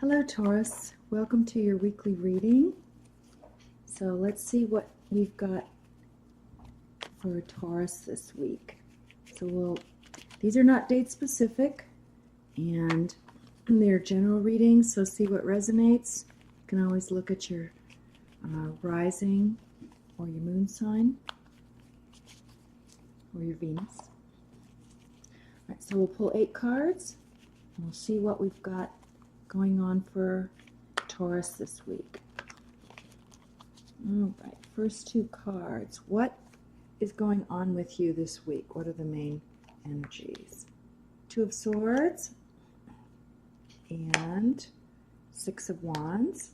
Hello Taurus, welcome to your weekly reading. So let's see what we've got for Taurus this week. So these are not date specific and they're general readings, so see what resonates. You can always look at your rising or your moon sign or your Venus. All right, so we'll pull 8 cards and we'll see what we've got going on for Taurus this week. All right, first 2 cards. What is going on with you this week? What are the main energies? 2 of Swords and 6 of Wands.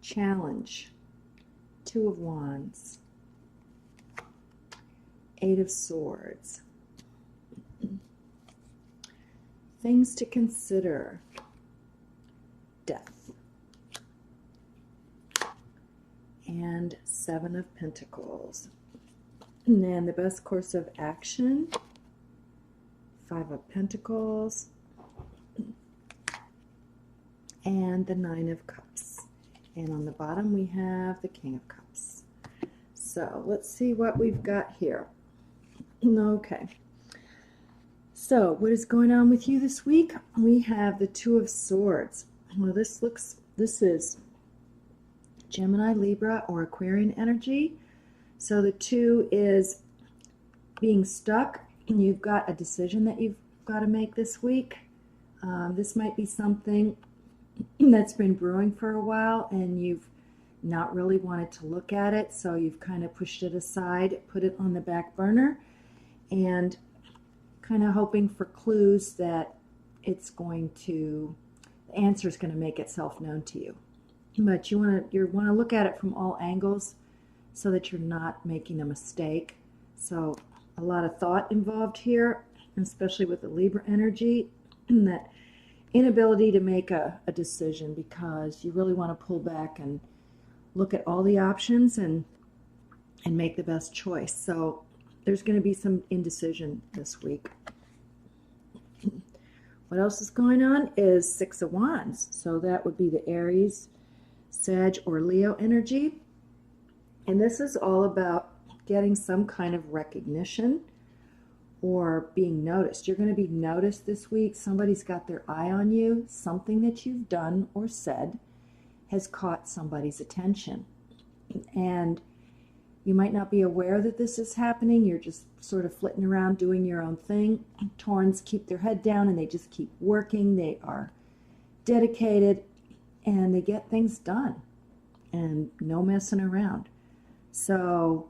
Challenge, 2 of Wands, 8 of Swords. Things to consider, death, and 7 of Pentacles. And then the best course of action, 5 of Pentacles, and the 9 of Cups. And on the bottom we have the King of Cups. So let's see what we've got here. Okay. So, what is going on with you this week? We have the 2 of Swords. Well, this is Gemini, Libra, or Aquarian energy. So the 2 is being stuck, and you've got a decision that you've got to make this week. This might be something that's been brewing for a while, and you've not really wanted to look at it, so you've kind of pushed it aside, put it on the back burner, and kind of hoping for clues that the answer is going to make itself known to you. But you want to look at it from all angles so that you're not making a mistake. So a lot of thought involved here, especially with the Libra energy, and that inability to make a decision because you really want to pull back and look at all the options and make the best choice. So there's going to be some indecision this week. What else is going on is 6 of Wands. So that would be the Aries, Sag, or Leo energy. And this is all about getting some kind of recognition or being noticed. You're going to be noticed this week. Somebody's got their eye on you. Something that you've done or said has caught somebody's attention. And you might not be aware that this is happening. You're just sort of flitting around doing your own thing. Taurans keep their head down and they just keep working. They are dedicated and they get things done and no messing around. So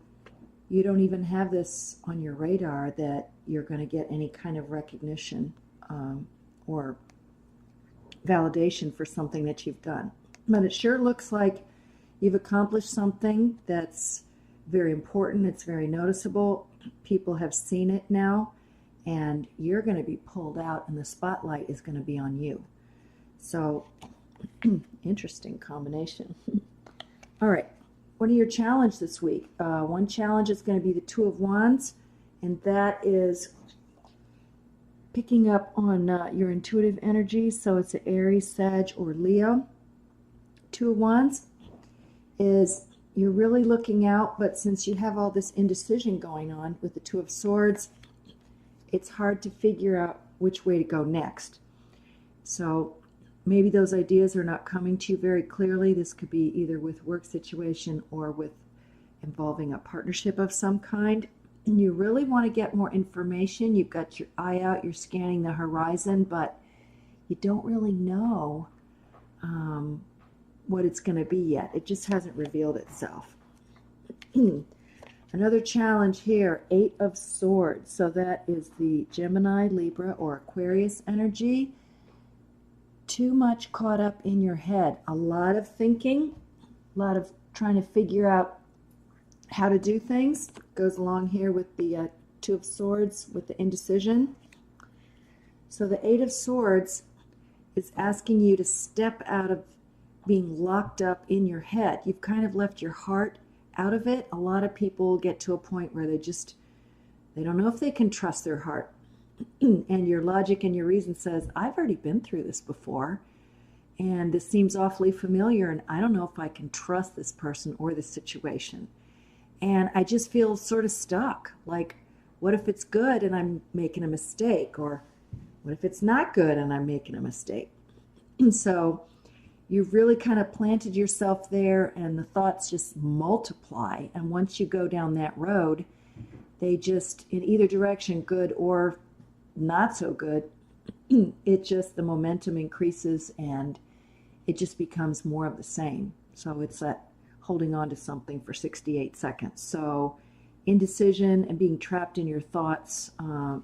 you don't even have this on your radar that you're going to get any kind of recognition or validation for something that you've done. But it sure looks like you've accomplished something that's very important. It's very noticeable. People have seen it now, and you're going to be pulled out, and the spotlight is going to be on you. So, interesting combination. All right. What are your challenges this week? One challenge is going to be the 2 of Wands, and that is picking up on your intuitive energy. So it's an Aries, Sag, or Leo. 2 of Wands is you're really looking out, but since you have all this indecision going on with the 2 of Swords, it's hard to figure out which way to go next. So maybe those ideas are not coming to you very clearly. This could be either with work situation or with involving a partnership of some kind. And you really want to get more information. You've got your eye out, you're scanning the horizon, but you don't really know what it's going to be yet. It just hasn't revealed itself. Another challenge here, 8 of Swords. So that is the Gemini, Libra, or Aquarius energy. Too much caught up in your head. A lot of thinking, a lot of trying to figure out how to do things. Goes along here with the 2 of Swords with the indecision. So the 8 of Swords is asking you to step out of being locked up in your head. You've kind of left your heart out of it. A lot of people get to a point where they don't know if they can trust their heart. and your logic and your reason says, I've already been through this before, and this seems awfully familiar, and I don't know if I can trust this person or this situation. And I just feel sort of stuck. Like, what if it's good and I'm making a mistake? Or what if it's not good and I'm making a mistake? And so you've really kind of planted yourself there, and the thoughts just multiply. And once you go down that road, they just, in either direction, good or not so good, it just, the momentum increases and it just becomes more of the same. So it's that holding on to something for 68 seconds. So indecision and being trapped in your thoughts, a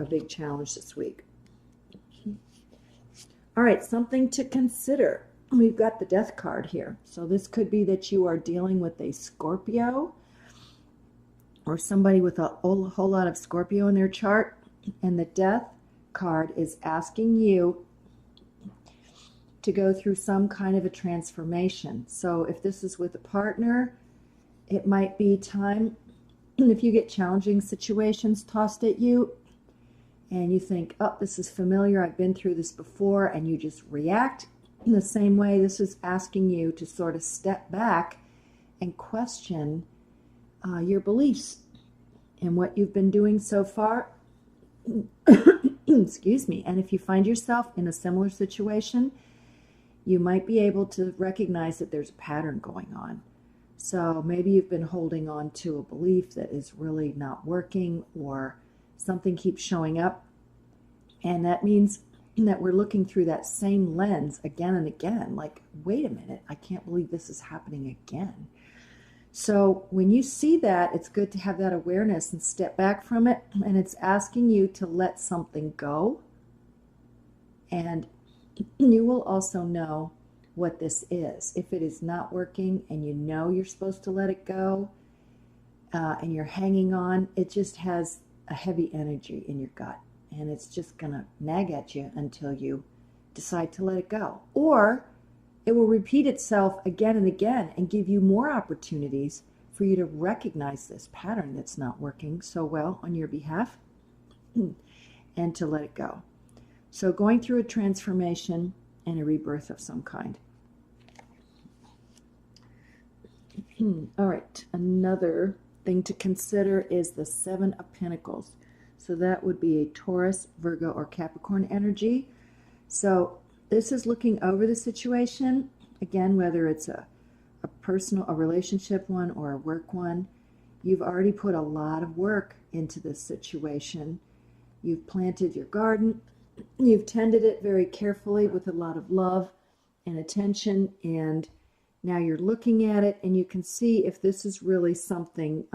big challenge this week. All right, something to consider. We've got the Death card here. So this could be that you are dealing with a Scorpio or somebody with a whole lot of Scorpio in their chart. And the Death card is asking you to go through some kind of a transformation. So if this is with a partner, it might be time, if you get challenging situations tossed at you and you think, oh, this is familiar, I've been through this before, and you just react in the same way, this is asking you to sort of step back and question your beliefs and what you've been doing so far. Excuse me. And if you find yourself in a similar situation, you might be able to recognize that there's a pattern going on. So maybe you've been holding on to a belief that is really not working, or something keeps showing up. And that means that we're looking through that same lens again and again. Like, wait a minute, I can't believe this is happening again. So when you see that, it's good to have that awareness and step back from it. And it's asking you to let something go. And you will also know what this is. If it is not working and you know you're supposed to let it go, and you're hanging on, it just has a heavy energy in your gut. And it's just going to nag at you until you decide to let it go. Or it will repeat itself again and again and give you more opportunities for you to recognize this pattern that's not working so well on your behalf and to let it go. So going through a transformation and a rebirth of some kind. All right, another thing to consider is the Seven of Pentacles. So that would be a Taurus, Virgo, or Capricorn energy. So this is looking over the situation, again, whether it's a personal, a relationship one, or a work one. You've already put a lot of work into this situation. You've planted your garden. You've tended it very carefully with a lot of love and attention, and now you're looking at it and you can see if this is really something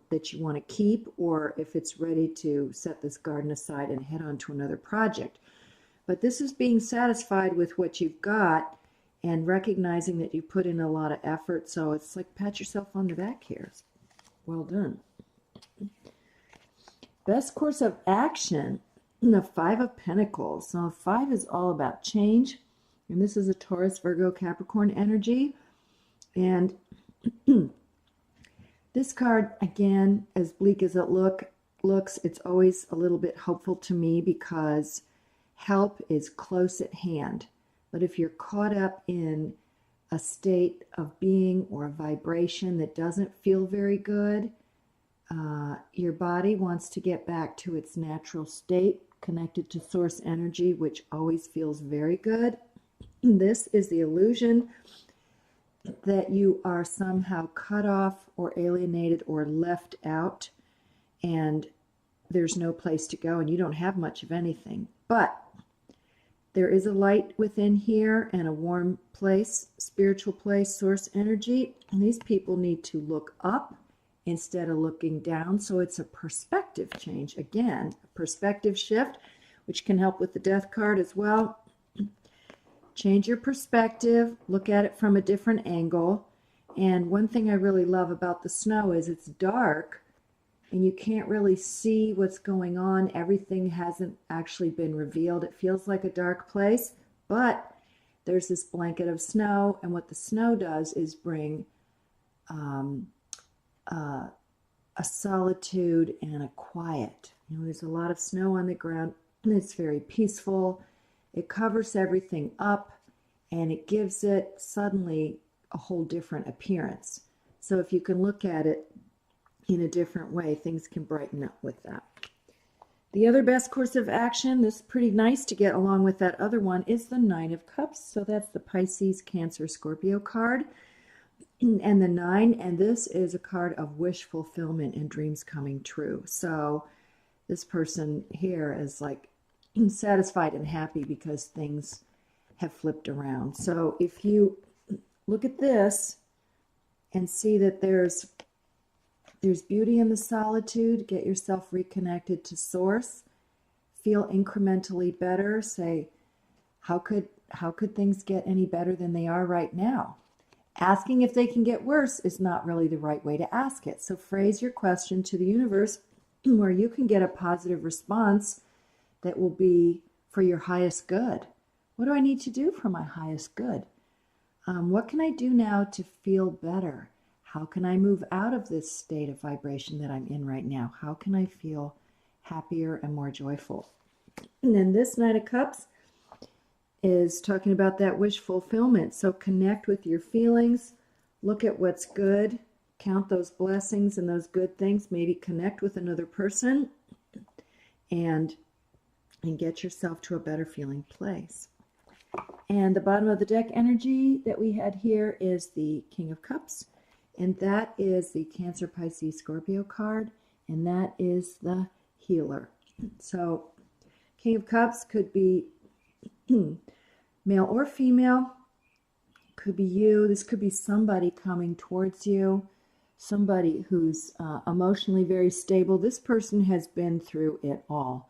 that you want to keep, or if it's ready to set this garden aside and head on to another project. But this is being satisfied with what you've got and recognizing that you put in a lot of effort. So it's like, pat yourself on the back here. Well done. Best course of action, the Five of Pentacles. So 5 is all about change. And this is a Taurus, Virgo, Capricorn energy. And this card, again, as bleak as it looks, it's always a little bit hopeful to me because help is close at hand. But if you're caught up in a state of being or a vibration that doesn't feel very good, your body wants to get back to its natural state, connected to source energy, which always feels very good. This is the illusion that you are somehow cut off or alienated or left out, and there's no place to go and you don't have much of anything. But there is a light within here and a warm place, spiritual place, source energy. And these people need to look up instead of looking down. So it's a perspective change. Again, a perspective shift, which can help with the Death card as well. Change your perspective, look at it from a different angle. And one thing I really love about the snow is it's dark and you can't really see what's going on. Everything hasn't actually been revealed. It feels like a dark place, but there's this blanket of snow, and what the snow does is bring a solitude and a quiet. You know, there's a lot of snow on the ground, and it's very peaceful. It covers everything up, and it gives it suddenly a whole different appearance. So if you can look at it in a different way, things can brighten up with that. The other best course of action, this is pretty nice to get along with that other one, is the Nine of Cups. So that's the Pisces, Cancer, Scorpio card. And the 9, and this is a card of wish fulfillment and dreams coming true. So this person here is like satisfied and happy because things have flipped around. So if you look at this and see that there's beauty in the solitude, get yourself reconnected to source, feel incrementally better, say, how could things get any better than they are right now? Asking if they can get worse is not really the right way to ask it. So phrase your question to the universe where you can get a positive response that will be for your highest good. What do I need to do for my highest good? What can I do now to feel better? How can I move out of this state of vibration that I'm in right now? How can I feel happier and more joyful? And then this Knight of Cups is talking about that wish fulfillment. So connect with your feelings, look at what's good, count those blessings and those good things, maybe connect with another person and get yourself to a better feeling place. And the bottom of the deck energy that we had here is the King of Cups, and that is the Cancer, Pisces, Scorpio card, and that is the healer. So King of Cups could be male or female, could be you. This could be somebody coming towards you, somebody who's emotionally very stable. This person has been through it all.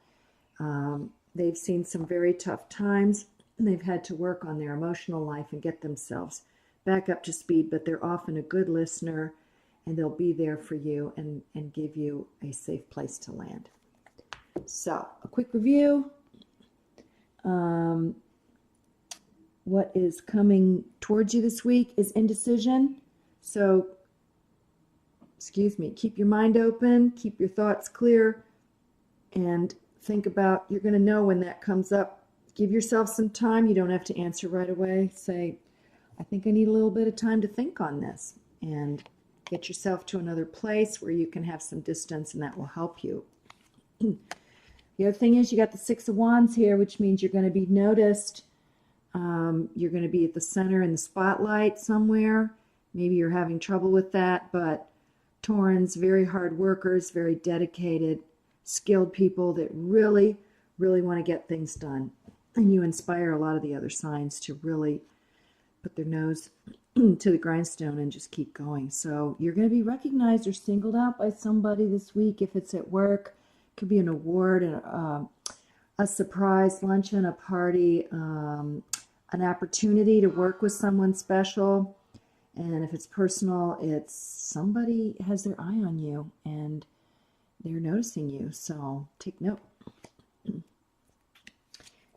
They've seen some very tough times. They've had to work on their emotional life and get themselves back up to speed, but they're often a good listener, and they'll be there for you and give you a safe place to land. So, a quick review. What is coming towards you this week is indecision. So, keep your mind open, keep your thoughts clear, and think about, you're going to know when that comes up. Give yourself some time. You don't have to answer right away. Say, I think I need a little bit of time to think on this, and get yourself to another place where you can have some distance, and that will help you. The other thing is you got the Six of Wands here, which means you're going to be noticed. You're going to be at the center in the spotlight somewhere. Maybe you're having trouble with that, but Taurans, very hard workers, very dedicated, skilled people that really, really want to get things done. And you inspire a lot of the other signs to really put their nose to the grindstone and just keep going. So you're going to be recognized or singled out by somebody this week. If it's at work, it could be an award, a surprise luncheon, a party, an opportunity to work with someone special. And if it's personal, it's somebody has their eye on you and they're noticing you. So take note.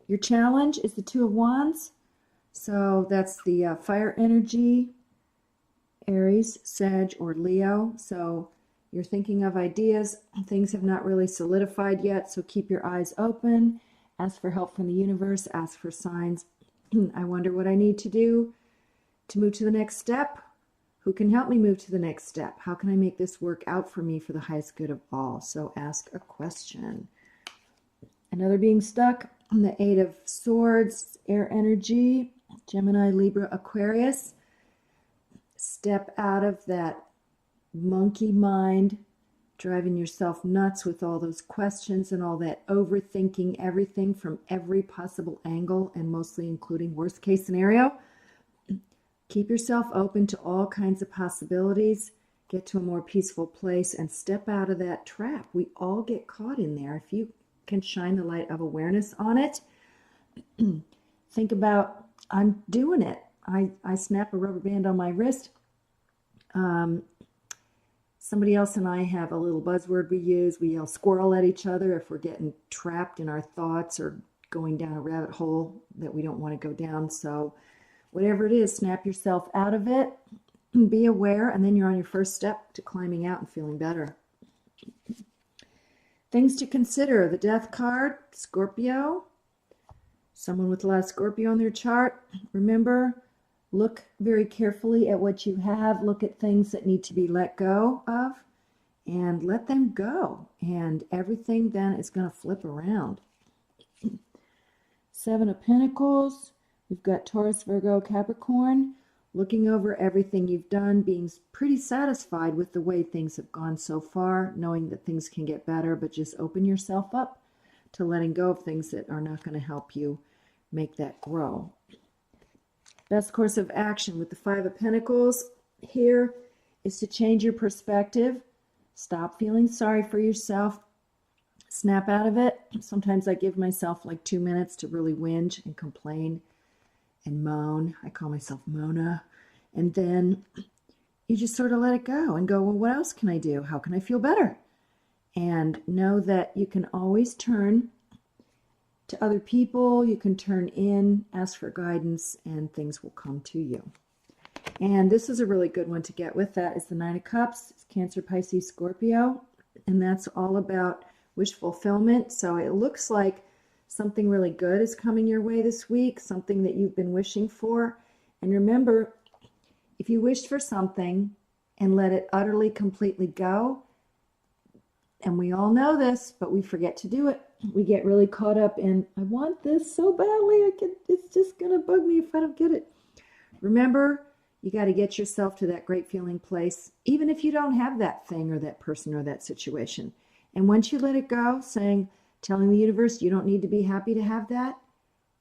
Your challenge is the Two of Wands. So that's the fire energy, Aries, Sag, or Leo. So you're thinking of ideas. Things have not really solidified yet, so keep your eyes open. Ask for help from the universe. Ask for signs. I wonder what I need to do to move to the next step. Who can help me move to the next step? How can I make this work out for me for the highest good of all? So ask a question. Another being stuck on the Eight of Swords, air energy, Gemini, Libra, Aquarius. Step out of that monkey mind, driving yourself nuts with all those questions and all that overthinking everything from every possible angle, and mostly including worst case scenario. Keep yourself open to all kinds of possibilities. Get to a more peaceful place and step out of that trap. We all get caught in there. If you can shine the light of awareness on it, think about, I'm doing it. I snap a rubber band on my wrist. Somebody else and I have a little buzzword we use. We yell squirrel at each other if we're getting trapped in our thoughts or going down a rabbit hole that we don't want to go down. So whatever it is, snap yourself out of it, be aware, and then you're on your first step to climbing out and feeling better. Things to consider. The Death card, Scorpio. Someone with a lot of Scorpio on their chart. Remember, look very carefully at what you have. Look at things that need to be let go of and let them go. And everything then is going to flip around. Seven of Pentacles. We've got Taurus, Virgo, Capricorn. Looking over everything you've done, being pretty satisfied with the way things have gone so far, knowing that things can get better, but just open yourself up to letting go of things that are not going to help you make that grow. Best course of action with the Five of Pentacles here is to change your perspective. Stop feeling sorry for yourself. Snap out of it. Sometimes I give myself like 2 minutes to really whinge and complain and moan. I call myself Mona. And then you just sort of let it go and go, well, what else can I do? How can I feel better? And know that you can always turn to other people. You can turn in, ask for guidance, and things will come to you. And this is a really good one to get with. That is the Nine of Cups. It's Cancer, Pisces, Scorpio. And that's all about wish fulfillment. So it looks like something really good is coming your way this week, something that you've been wishing for. And remember, if you wished for something and let it utterly, completely go, and we all know this, but we forget to do it. We get really caught up in, I want this so badly, it's just going to bug me if I don't get it. Remember, you got to get yourself to that great feeling place, even if you don't have that thing or that person or that situation. And once you let it go, telling the universe you don't need to be happy to have that,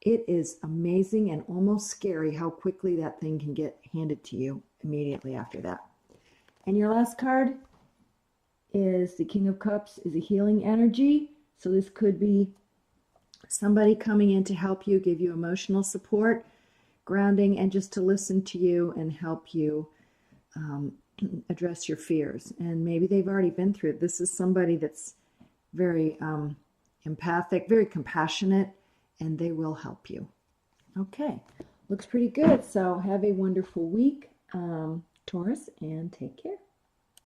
it is amazing and almost scary how quickly that thing can get handed to you immediately after that. And your last card is the King of Cups, is a healing energy. So this could be somebody coming in to help you, give you emotional support, grounding, and just to listen to you and help you address your fears. And maybe they've already been through it. This is somebody that's very empathic, very compassionate, and they will help you. Okay, looks pretty good. So have a wonderful week, Taurus, and take care.